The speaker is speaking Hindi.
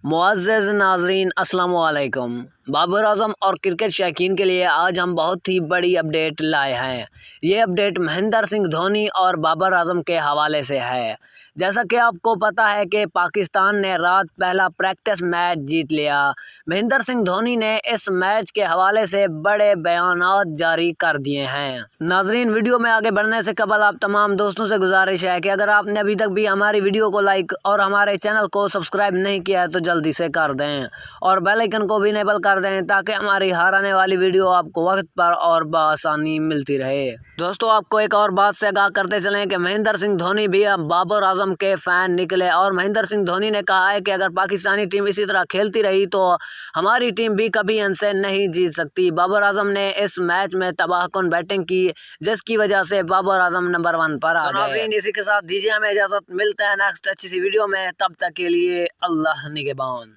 मुअज़्ज़ज़ नाज़रीन अस्सलामु अलैकुम। बाबर आज़म और क्रिकेट शौकीन के लिए आज हम बहुत ही बड़ी अपडेट लाए हैं। ये अपडेट महेंद्र सिंह धोनी और बाबर आज़म के हवाले से है। जैसा कि आपको पता है कि पाकिस्तान ने रात पहला प्रैक्टिस मैच जीत लिया। महेंद्र सिंह धोनी ने इस मैच के हवाले से बड़े बयानात जारी कर दिए हैं। नाज़रीन, वीडियो में आगे बढ़ने से कबल आप तमाम दोस्तों से गुजारिश है कि अगर आपने अभी तक भी हमारी वीडियो को लाइक और हमारे चैनल को सब्सक्राइब नहीं किया है तो जल्दी से कर दें और बेल आइकन को भी इनेबल कर दें ताकि हमारी हर आने वाली वीडियो आपको वक्त पर और बआसानी मिलती रहे। दोस्तों, आपको एक और बात से आगाह करते चलें कि महेंद्र सिंह धोनी भी अब बाबर आज़म के फ़ैन निकले और महेंद्र सिंह धोनी ने कहा है कि अगर पाकिस्तानी टीम इसी तरह खेलती रही तो हमारी टीम भी कभी इनसे नहीं जीत सकती। बाबर आज़म ने इस मैच में तबाहकुन बैटिंग की जिसकी वजह से बाबर आज़म नंबर 1 पर आ गए। इसी के साथ दीजिए हमें इजाज़त, मिलते हैं नेक्स्ट अच्छी सी वीडियो में, तब तक के लिए अल्लाह निगहबान।